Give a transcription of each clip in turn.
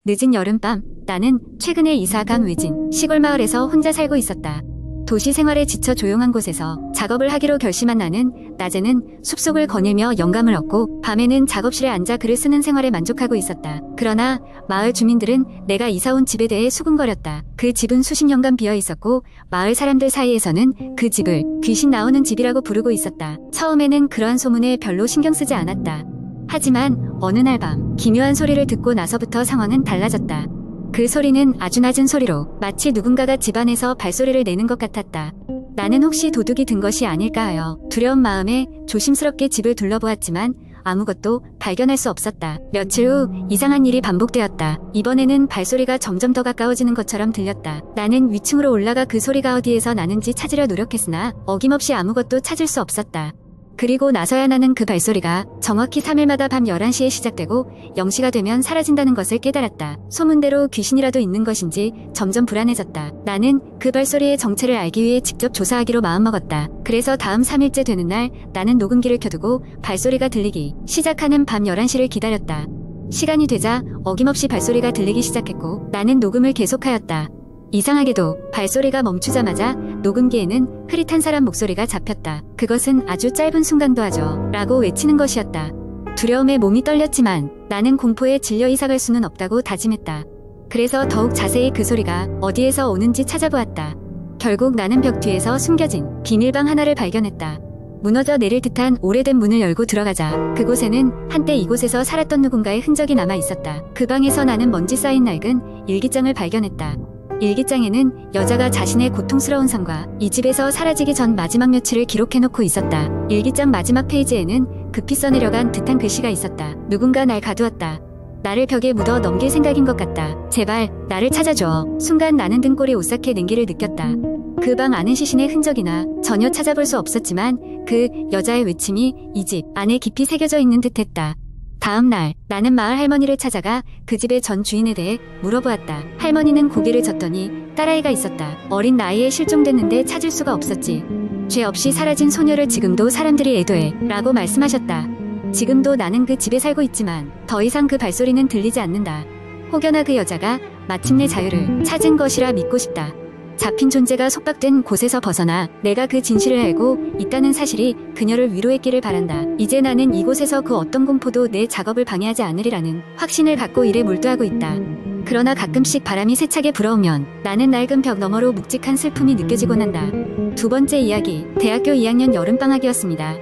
늦은 여름밤, 나는 최근에 이사 간 외진 시골 마을에서 혼자 살고 있었다. 도시 생활에 지쳐 조용한 곳에서 작업을 하기로 결심한 나는 낮에는 숲속을 거닐며 영감을 얻고 밤에는 작업실에 앉아 글을 쓰는 생활에 만족하고 있었다. 그러나 마을 주민들은 내가 이사 온 집에 대해 수군거렸다. 그 집은 수십 년간 비어 있었고 마을 사람들 사이에서는 그 집을 귀신 나오는 집이라고 부르고 있었다. 처음에는 그러한 소문에 별로 신경 쓰지 않았다. 하지만 어느 날 밤 기묘한 소리를 듣고 나서부터 상황은 달라졌다. 그 소리는 아주 낮은 소리로 마치 누군가가 집안에서 발소리를 내는 것 같았다. 나는 혹시 도둑이 든 것이 아닐까 하여 두려운 마음에 조심스럽게 집을 둘러보았지만 아무것도 발견할 수 없었다. 며칠 후 이상한 일이 반복되었다. 이번에는 발소리가 점점 더 가까워지는 것처럼 들렸다. 나는 위층으로 올라가 그 소리가 어디에서 나는지 찾으려 노력했으나 어김없이 아무것도 찾을 수 없었다. 그리고 나서야 나는 그 발소리가 정확히 3일마다 밤 11시에 시작되고 0시가 되면 사라진다는 것을 깨달았다. 소문대로 귀신이라도 있는 것인지 점점 불안해졌다. 나는 그 발소리의 정체를 알기 위해 직접 조사하기로 마음먹었다. 그래서 다음 3일째 되는 날 나는 녹음기를 켜두고 발소리가 들리기 시작하는 밤 11시를 기다렸다. 시간이 되자 어김없이 발소리가 들리기 시작했고 나는 녹음을 계속하였다. 이상하게도 발소리가 멈추자마자 녹음기에는 흐릿한 사람 목소리가 잡혔다. 그것은 아주 짧은 순간도 하죠 라고 외치는 것이었다. 두려움에 몸이 떨렸지만 나는 공포에 질려 이사갈 수는 없다고 다짐했다. 그래서 더욱 자세히 그 소리가 어디에서 오는지 찾아보았다. 결국 나는 벽 뒤에서 숨겨진 비밀방 하나를 발견했다. 무너져 내릴 듯한 오래된 문을 열고 들어가자 그곳에는 한때 이곳에서 살았던 누군가의 흔적이 남아 있었다. 그 방에서 나는 먼지 쌓인 낡은 일기장을 발견했다. 일기장에는 여자가 자신의 고통스러운 삶과 이 집에서 사라지기 전 마지막 며칠을 기록해놓고 있었다. 일기장 마지막 페이지에는 급히 써내려간 듯한 글씨가 있었다. 누군가 날 가두었다. 나를 벽에 묻어 넘길 생각인 것 같다. 제발 나를 찾아줘. 순간 나는 등골이 오싹해 냉기를 느꼈다. 그 방 안은 시신의 흔적이나 전혀 찾아볼 수 없었지만 그 여자의 외침이 이 집 안에 깊이 새겨져 있는 듯했다. 다음 날 나는 마을 할머니를 찾아가 그 집의 전 주인에 대해 물어보았다. 할머니는 고개를 젓더니 딸아이가 있었다. 어린 나이에 실종됐는데 찾을 수가 없었지. 죄 없이 사라진 소녀를 지금도 사람들이 애도해 라고 말씀하셨다. 지금도 나는 그 집에 살고 있지만 더 이상 그 발소리는 들리지 않는다. 혹여나 그 여자가 마침내 자유를 찾은 것이라 믿고 싶다. 잡힌 존재가 속박된 곳에서 벗어나 내가 그 진실을 알고 있다는 사실이 그녀를 위로했기를 바란다. 이제 나는 이곳에서 그 어떤 공포도 내 작업을 방해하지 않으리라는 확신을 갖고 일에 몰두하고 있다. 그러나 가끔씩 바람이 세차게 불어오면 나는 낡은 벽 너머로 묵직한 슬픔이 느껴지곤 한다. 두 번째 이야기, 대학교 2학년 여름방학이었습니다.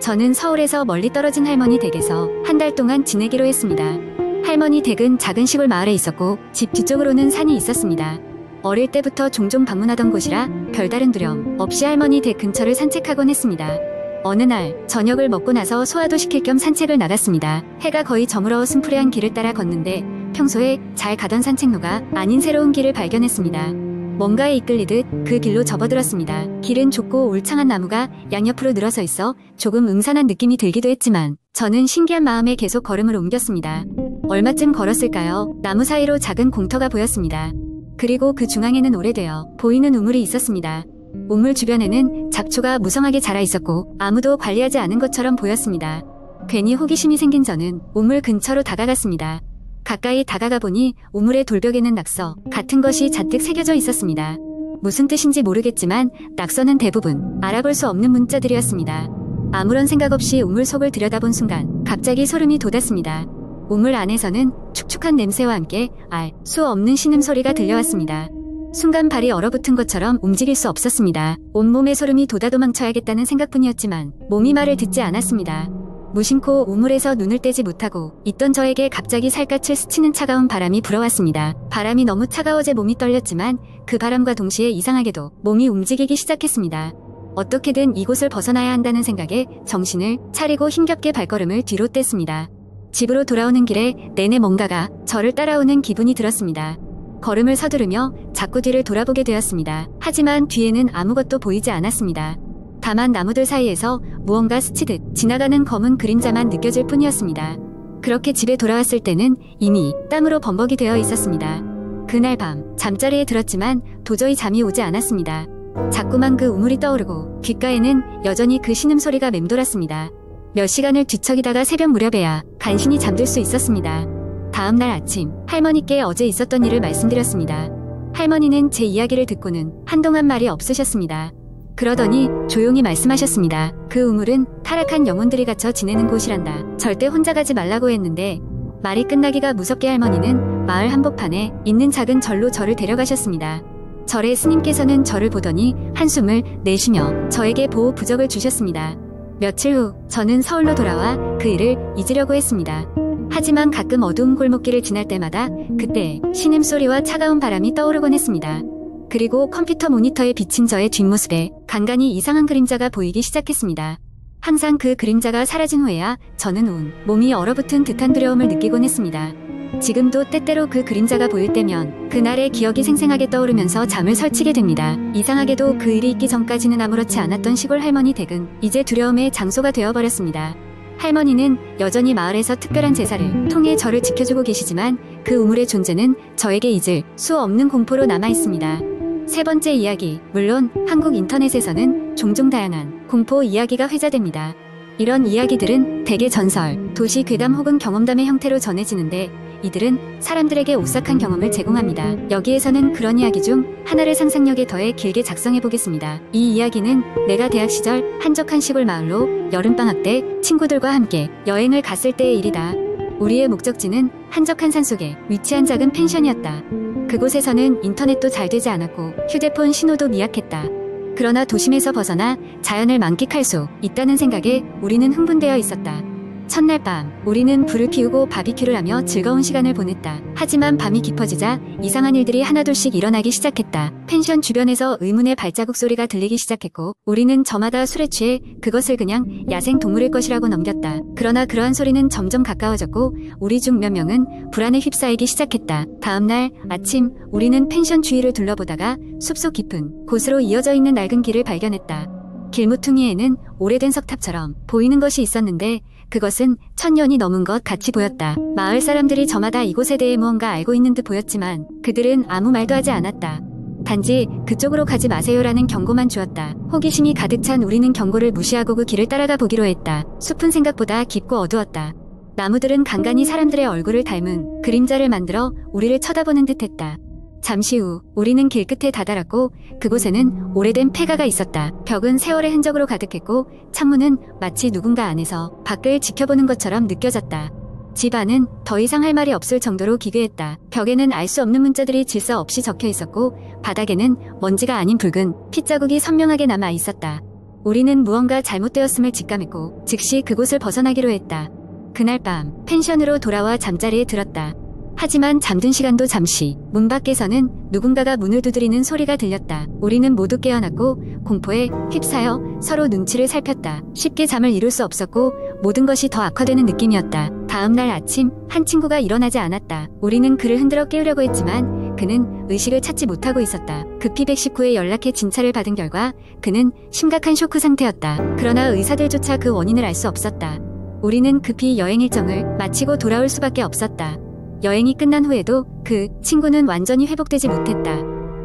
저는 서울에서 멀리 떨어진 할머니 댁에서 한 달 동안 지내기로 했습니다. 할머니 댁은 작은 시골 마을에 있었고 집 뒤쪽으로는 산이 있었습니다. 어릴 때부터 종종 방문하던 곳이라 별다른 두려움 없이 할머니 댁 근처를 산책하곤 했습니다. 어느 날 저녁을 먹고 나서 소화도 시킬 겸 산책을 나갔습니다. 해가 거의 저물어 숨푸레한 길을 따라 걷는데 평소에 잘 가던 산책로가 아닌 새로운 길을 발견했습니다. 뭔가에 이끌리듯 그 길로 접어들었습니다. 길은 좁고 울창한 나무가 양옆으로 늘어서 있어 조금 음산한 느낌이 들기도 했지만 저는 신기한 마음에 계속 걸음을 옮겼습니다. 얼마쯤 걸었을까요? 나무 사이로 작은 공터가 보였습니다. 그리고 그 중앙에는 오래되어 보이는 우물이 있었습니다. 우물 주변에는 잡초가 무성하게 자라 있었고 아무도 관리하지 않은 것처럼 보였습니다. 괜히 호기심이 생긴 저는 우물 근처로 다가갔습니다. 가까이 다가가 보니 우물의 돌벽에는 낙서 같은 것이 잔뜩 새겨져 있었습니다. 무슨 뜻인지 모르겠지만 낙서는 대부분 알아볼 수 없는 문자들이었습니다. 아무런 생각 없이 우물 속을 들여다본 순간 갑자기 소름이 돋았습니다. 우물 안에서는 축축한 냄새와 함께 알 수 없는 신음소리가 들려왔습니다. 순간 발이 얼어붙은 것처럼 움직일 수 없었습니다. 온몸에 소름이 돋아 도망쳐야겠다는 생각뿐이었지만 몸이 말을 듣지 않았습니다. 무심코 우물에서 눈을 떼지 못하고 있던 저에게 갑자기 살갗을 스치는 차가운 바람이 불어왔습니다. 바람이 너무 차가워져 몸이 떨렸지만 그 바람과 동시에 이상하게도 몸이 움직이기 시작했습니다. 어떻게든 이곳을 벗어나야 한다는 생각에 정신을 차리고 힘겹게 발걸음을 뒤로 뗐습니다. 집으로 돌아오는 길에 내내 뭔가가 저를 따라오는 기분이 들었습니다. 걸음을 서두르며 자꾸 뒤를 돌아보게 되었습니다. 하지만 뒤에는 아무것도 보이지 않았습니다. 다만 나무들 사이에서 무언가 스치듯 지나가는 검은 그림자만 느껴질 뿐이었습니다. 그렇게 집에 돌아왔을 때는 이미 땀으로 범벅이 되어 있었습니다. 그날 밤 잠자리에 들었지만 도저히 잠이 오지 않았습니다. 자꾸만 그 우물이 떠오르고 귓가에는 여전히 그 신음소리가 맴돌았습니다. 몇 시간을 뒤척이다가 새벽 무렵에야 간신히 잠들 수 있었습니다. 다음 날 아침 할머니께 어제 있었던 일을 말씀드렸습니다. 할머니는 제 이야기를 듣고는 한동안 말이 없으셨습니다. 그러더니 조용히 말씀하셨습니다. 그 우물은 타락한 영혼들이 갇혀 지내는 곳이란다. 절대 혼자 가지 말라고 했는데 말이 끝나기가 무섭게 할머니는 마을 한복판에 있는 작은 절로 저를 데려가셨습니다. 절의 스님께서는 저를 보더니 한숨을 내쉬며 저에게 보호 부적을 주셨습니다. 며칠 후 저는 서울로 돌아와 그 일을 잊으려고 했습니다. 하지만 가끔 어두운 골목길을 지날 때마다 그때 신음소리와 차가운 바람이 떠오르곤 했습니다. 그리고 컴퓨터 모니터에 비친 저의 뒷모습에 간간히 이상한 그림자가 보이기 시작했습니다. 항상 그 그림자가 사라진 후에야 저는 온 몸이 얼어붙은 듯한 두려움을 느끼곤 했습니다. 지금도 때때로 그 그림자가 보일 때면 그날의 기억이 생생하게 떠오르면서 잠을 설치게 됩니다. 이상하게도 그 일이 있기 전까지는 아무렇지 않았던 시골 할머니 댁은 이제 두려움의 장소가 되어버렸습니다. 할머니는 여전히 마을에서 특별한 제사를 통해 저를 지켜주고 계시지만 그 우물의 존재는 저에게 잊을 수 없는 공포로 남아있습니다. 세 번째 이야기, 물론 한국 인터넷에서는 종종 다양한 공포 이야기가 회자됩니다. 이런 이야기들은 대개 전설, 도시 괴담 혹은 경험담의 형태로 전해지는데 이들은 사람들에게 오싹한 경험을 제공합니다. 여기에서는 그런 이야기 중 하나를 상상력에 더해 길게 작성해보겠습니다. 이 이야기는 내가 대학 시절 한적한 시골 마을로 여름방학 때 친구들과 함께 여행을 갔을 때의 일이다. 우리의 목적지는 한적한 산속에 위치한 작은 펜션이었다. 그곳에서는 인터넷도 잘 되지 않았고 휴대폰 신호도 미약했다. 그러나 도심에서 벗어나 자연을 만끽할 수 있다는 생각에 우리는 흥분되어 있었다. 첫날 밤 우리는 불을 피우고 바비큐를 하며 즐거운 시간을 보냈다. 하지만 밤이 깊어지자 이상한 일들이 하나둘씩 일어나기 시작했다. 펜션 주변에서 의문의 발자국 소리가 들리기 시작했고 우리는 저마다 술에 취해 그것을 그냥 야생 동물일 것이라고 넘겼다. 그러나 그러한 소리는 점점 가까워졌고 우리 중 몇 명은 불안에 휩싸이기 시작했다. 다음날 아침 우리는 펜션 주위를 둘러보다가 숲속 깊은 곳으로 이어져 있는 낡은 길을 발견했다. 길모퉁이에는 오래된 석탑처럼 보이는 것이 있었는데 그것은 1000년이 넘은 것 같이 보였다. 마을 사람들이 저마다 이곳에 대해 무언가 알고 있는 듯 보였지만 그들은 아무 말도 하지 않았다. 단지 그쪽으로 가지 마세요라는 경고만 주었다. 호기심이 가득 찬 우리는 경고를 무시하고 그 길을 따라가 보기로 했다. 숲은 생각보다 깊고 어두웠다. 나무들은 간간히 사람들의 얼굴을 닮은 그림자를 만들어 우리를 쳐다보는 듯했다. 잠시 후 우리는 길끝에 다다랐고 그곳에는 오래된 폐가가 있었다. 벽은 세월의 흔적으로 가득했고 창문은 마치 누군가 안에서 밖을 지켜보는 것처럼 느껴졌다. 집 안은 더 이상 할 말이 없을 정도로 기괴했다. 벽에는 알 수 없는 문자들이 질서 없이 적혀 있었고 바닥에는 먼지가 아닌 붉은 핏자국이 선명하게 남아 있었다. 우리는 무언가 잘못되었음을 직감했고 즉시 그곳을 벗어나기로 했다. 그날 밤 펜션으로 돌아와 잠자리에 들었다. 하지만 잠든 시간도 잠시 문 밖에서는 누군가가 문을 두드리는 소리가 들렸다. 우리는 모두 깨어났고 공포에 휩싸여 서로 눈치를 살폈다. 쉽게 잠을 이룰 수 없었고 모든 것이 더 악화되는 느낌이었다. 다음날 아침 한 친구가 일어나지 않았다. 우리는 그를 흔들어 깨우려고 했지만 그는 의식을 찾지 못하고 있었다. 급히 119에 연락해 진찰을 받은 결과 그는 심각한 쇼크 상태였다. 그러나 의사들조차 그 원인을 알 수 없었다. 우리는 급히 여행 일정을 마치고 돌아올 수밖에 없었다. 여행이 끝난 후에도 그 친구는 완전히 회복되지 못했다.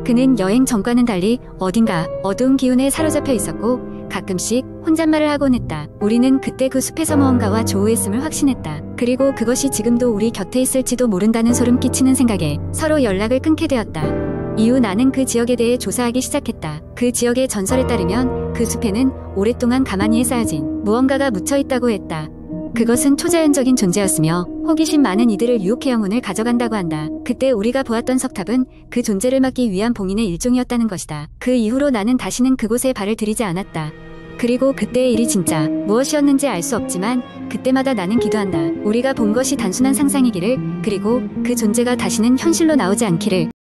그는 여행 전과는 달리 어딘가 어두운 기운에 사로잡혀 있었고 가끔씩 혼잣말을 하곤 했다. 우리는 그때 그 숲에서 무언가와 조우했음을 확신했다. 그리고 그것이 지금도 우리 곁에 있을지도 모른다는 소름 끼치는 생각에 서로 연락을 끊게 되었다. 이후 나는 그 지역에 대해 조사하기 시작했다. 그 지역의 전설에 따르면 그 숲에는 오랫동안 가마니에 쌓여진 무언가가 묻혀있다고 했다. 그것은 초자연적인 존재였으며 호기심 많은 이들을 유혹해 영혼을 가져간다고 한다. 그때 우리가 보았던 석탑은 그 존재를 막기 위한 봉인의 일종이었다는 것이다. 그 이후로 나는 다시는 그곳에 발을 들이지 않았다. 그리고 그때의 일이 진짜 무엇이었는지 알 수 없지만 그때마다 나는 기도한다. 우리가 본 것이 단순한 상상이기를 그리고 그 존재가 다시는 현실로 나오지 않기를.